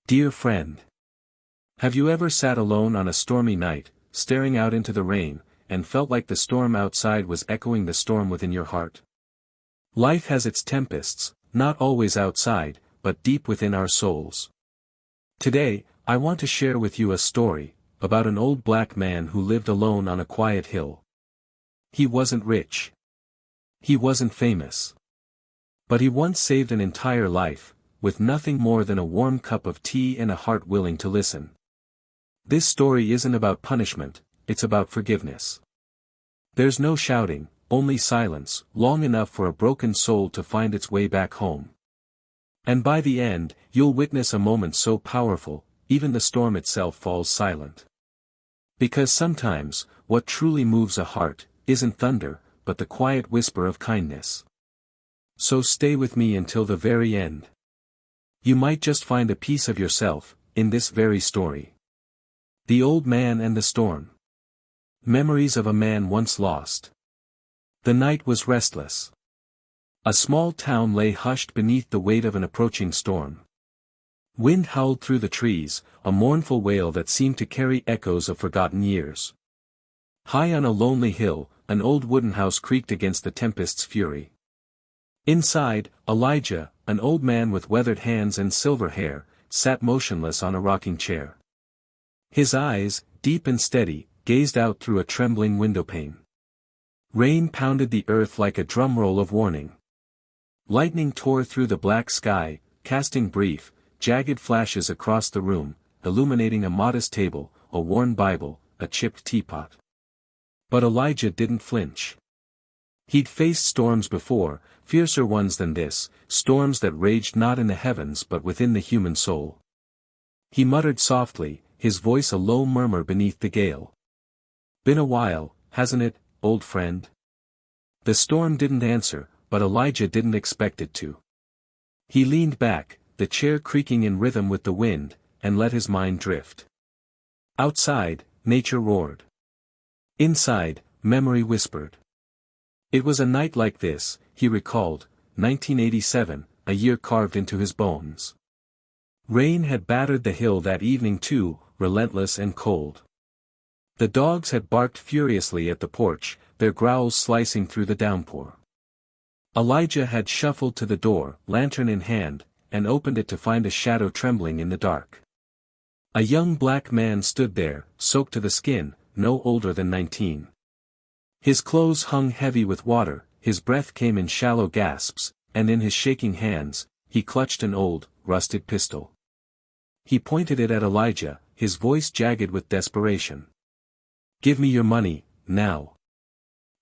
Dear friend. Have you ever sat alone on a stormy night, staring out into the rain, and felt like the storm outside was echoing the storm within your heart? Life has its tempests, not always outside, but deep within our souls. Today, I want to share with you a story about an old black man who lived alone on a quiet hill. He wasn't rich. He wasn't famous. But he once saved an entire life, with nothing more than a warm cup of tea and a heart willing to listen. This story isn't about punishment, it's about forgiveness. There's no shouting, only silence, long enough for a broken soul to find its way back home. And by the end, you'll witness a moment so powerful, even the storm itself falls silent. Because sometimes, what truly moves a heart, isn't thunder, but the quiet whisper of kindness. So stay with me until the very end. You might just find a piece of yourself, in this very story. The Old Man and the Storm. Memories of a man once lost. The night was restless. A small town lay hushed beneath the weight of an approaching storm. Wind howled through the trees, a mournful wail that seemed to carry echoes of forgotten years. High on a lonely hill, an old wooden house creaked against the tempest's fury. Inside, Elijah, an old man with weathered hands and silver hair, sat motionless on a rocking chair. His eyes, deep and steady, gazed out through a trembling windowpane. Rain pounded the earth like a drumroll of warning. Lightning tore through the black sky, casting brief, jagged flashes across the room, illuminating a modest table, a worn Bible, a chipped teapot. But Elijah didn't flinch. He'd faced storms before, fiercer ones than this, storms that raged not in the heavens but within the human soul. He muttered softly, his voice a low murmur beneath the gale. "Been a while, hasn't it, old friend?" The storm didn't answer, but Elijah didn't expect it to. He leaned back, the chair creaking in rhythm with the wind, and let his mind drift. Outside, nature roared. Inside, memory whispered. It was a night like this, he recalled, 1987, a year carved into his bones. Rain had battered the hill that evening too, relentless and cold. The dogs had barked furiously at the porch, their growls slicing through the downpour. Elijah had shuffled to the door, lantern in hand, and opened it to find a shadow trembling in the dark. A young black man stood there, soaked to the skin, no older than 19. His clothes hung heavy with water, his breath came in shallow gasps, and in his shaking hands, he clutched an old, rusted pistol. He pointed it at Elijah, his voice jagged with desperation. "Give me your money, now."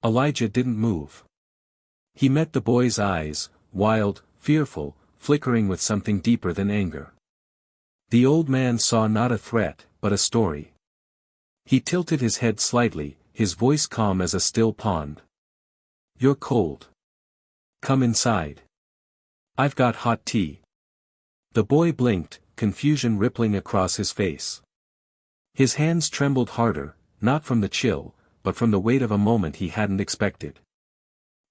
Elijah didn't move. He met the boy's eyes, wild, fearful, flickering with something deeper than anger. The old man saw not a threat, but a story. He tilted his head slightly, his voice calm as a still pond. "You're cold. Come inside. I've got hot tea." The boy blinked, confusion rippling across his face. His hands trembled harder, not from the chill, but from the weight of a moment he hadn't expected.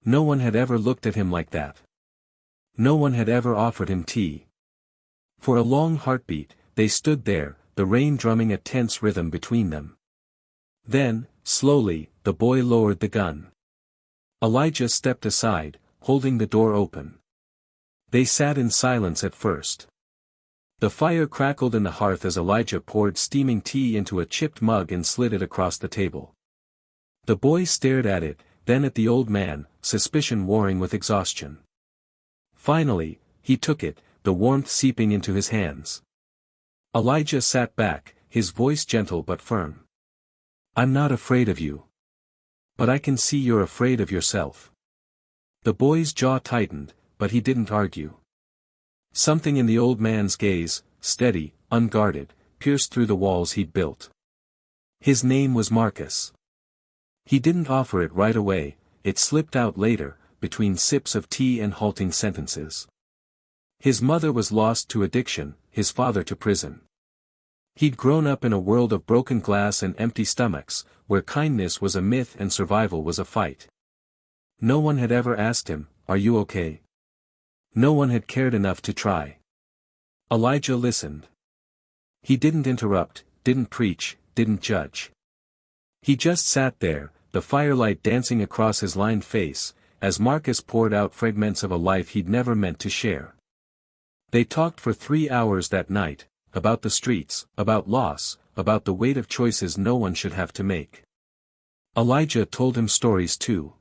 No one had ever looked at him like that. No one had ever offered him tea. For a long heartbeat, they stood there, the rain drumming a tense rhythm between them. Then, slowly, the boy lowered the gun. Elijah stepped aside, holding the door open. They sat in silence at first. The fire crackled in the hearth as Elijah poured steaming tea into a chipped mug and slid it across the table. The boy stared at it, then at the old man, suspicion warring with exhaustion. Finally, he took it, the warmth seeping into his hands. Elijah sat back, his voice gentle but firm. "I'm not afraid of you. But I can see you're afraid of yourself." The boy's jaw tightened, but he didn't argue. Something in the old man's gaze, steady, unguarded, pierced through the walls he'd built. His name was Marcus. He didn't offer it right away, it slipped out later, between sips of tea and halting sentences. His mother was lost to addiction, his father to prison. He'd grown up in a world of broken glass and empty stomachs, where kindness was a myth and survival was a fight. No one had ever asked him, "Are you okay?" No one had cared enough to try. Elijah listened. He didn't interrupt, didn't preach, didn't judge. He just sat there, the firelight dancing across his lined face, as Marcus poured out fragments of a life he'd never meant to share. They talked for 3 hours that night, about the streets, about loss, about the weight of choices no one should have to make. Elijah told him stories too.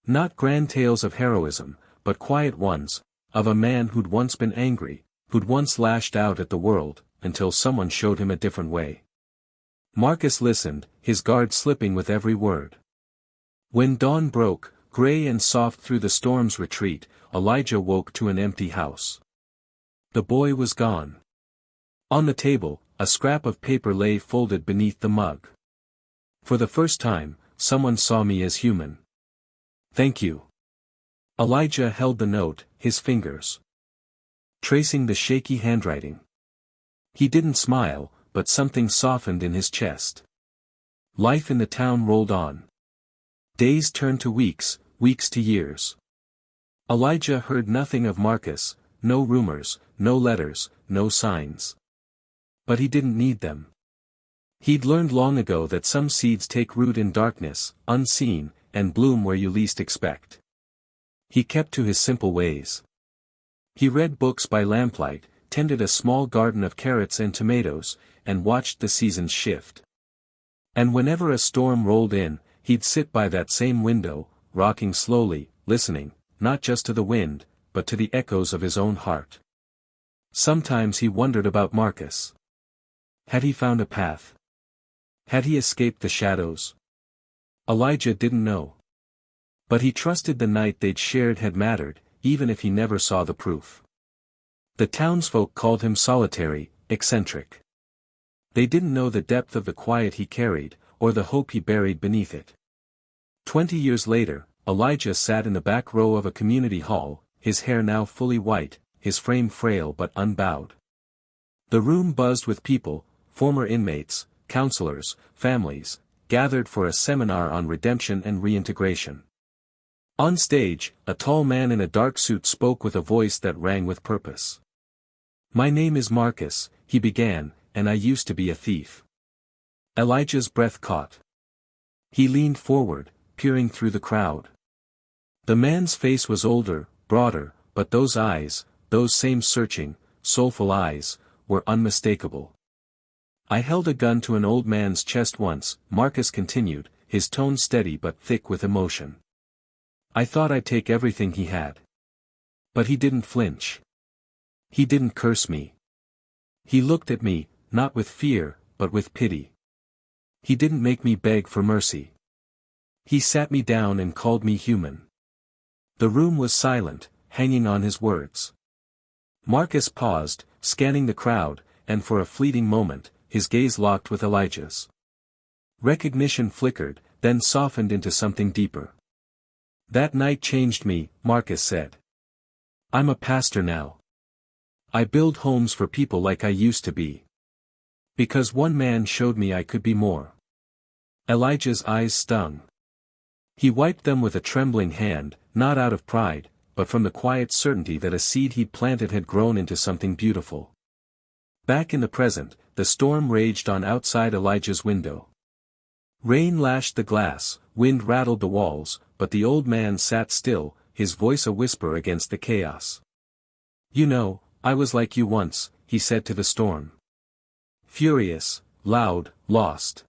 Not grand tales of heroism, but quiet ones, of a man who'd once been angry, who'd once lashed out at the world, until someone showed him a different way. Marcus listened, his guard slipping with every word. When dawn broke, gray and soft through the storm's retreat, Elijah woke to an empty house. The boy was gone. On the table, a scrap of paper lay folded beneath the mug. For the first time, someone saw me as human. Thank you. Elijah held the note, his fingers tracing the shaky handwriting. He didn't smile, but something softened in his chest. Life in the town rolled on. Days turned to weeks, weeks to years. Elijah heard nothing of Marcus, no rumors, no letters, no signs. But he didn't need them. He'd learned long ago that some seeds take root in darkness, unseen, and bloom where you least expect. He kept to his simple ways. He read books by lamplight, tended a small garden of carrots and tomatoes, and watched the seasons shift. And whenever a storm rolled in, he'd sit by that same window, rocking slowly, listening, not just to the wind, but to the echoes of his own heart. Sometimes he wondered about Marcus. Had he found a path? Had he escaped the shadows? Elijah didn't know. But he trusted the night they'd shared had mattered, even if he never saw the proof. The townsfolk called him solitary, eccentric. They didn't know the depth of the quiet he carried, or the hope he buried beneath it. 20 years later, Elijah sat in the back row of a community hall, his hair now fully white, his frame frail but unbowed. The room buzzed with people, former inmates, counselors, families, gathered for a seminar on redemption and reintegration. On stage, a tall man in a dark suit spoke with a voice that rang with purpose. "My name is Marcus," he began, "and I used to be a thief." Elijah's breath caught. He leaned forward, peering through the crowd. The man's face was older, broader, but those eyes, those same searching, soulful eyes, were unmistakable. "I held a gun to an old man's chest once," Marcus continued, his tone steady but thick with emotion. "I thought I'd take everything he had. But he didn't flinch. He didn't curse me. He looked at me, not with fear, but with pity. He didn't make me beg for mercy. He sat me down and called me human." The room was silent, hanging on his words. Marcus paused, scanning the crowd, and for a fleeting moment, his gaze locked with Elijah's. Recognition flickered, then softened into something deeper. "That night changed me," Marcus said. "I'm a pastor now. I build homes for people like I used to be. Because one man showed me I could be more." Elijah's eyes stung. He wiped them with a trembling hand, not out of pride, but from the quiet certainty that a seed he'd planted had grown into something beautiful. Back in the present, the storm raged on outside Elijah's window. Rain lashed the glass, wind rattled the walls, but the old man sat still, his voice a whisper against the chaos. "You know, I was like you once," he said to the storm. "Furious, loud, lost.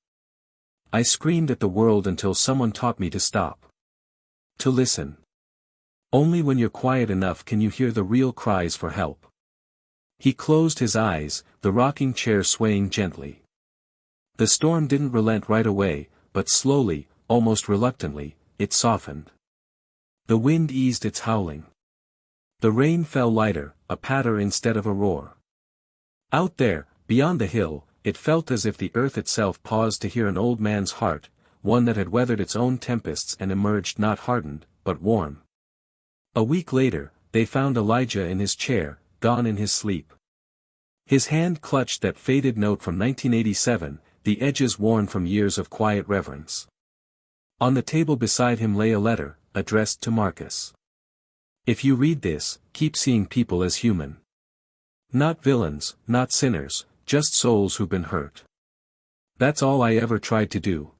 I screamed at the world until someone taught me to stop. To listen. Only when you're quiet enough can you hear the real cries for help." He closed his eyes, the rocking chair swaying gently. The storm didn't relent right away, but slowly, almost reluctantly, it softened. The wind eased its howling. The rain fell lighter, a patter instead of a roar. Out there, beyond the hill, it felt as if the earth itself paused to hear an old man's heart, one that had weathered its own tempests and emerged not hardened, but warm. A week later, they found Elijah in his chair, gone in his sleep. His hand clutched that faded note from 1987, the edges worn from years of quiet reverence. On the table beside him lay a letter, addressed to Marcus. "If you read this, keep seeing people as human. Not villains, not sinners, just souls who've been hurt. That's all I ever tried to do.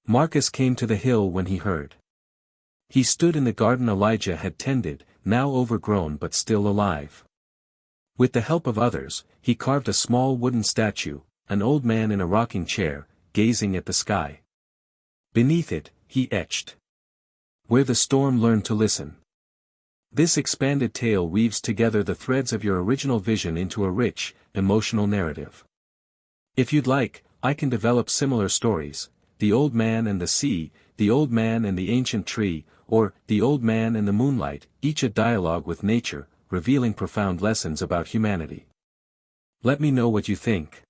Marcus came to the hill when he heard. He stood in the garden Elijah had tended, now overgrown but still alive. With the help of others, he carved a small wooden statue, an old man in a rocking chair, gazing at the sky. Beneath it, he etched, "Where the storm learned to listen." This expanded tale weaves together the threads of your original vision into a rich, emotional narrative. If you'd like, I can develop similar stories: The Old Man and the Sea, The Old Man and the Ancient Tree, or The Old Man and the Moonlight, each a dialogue with nature, revealing profound lessons about humanity. Let me know what you think.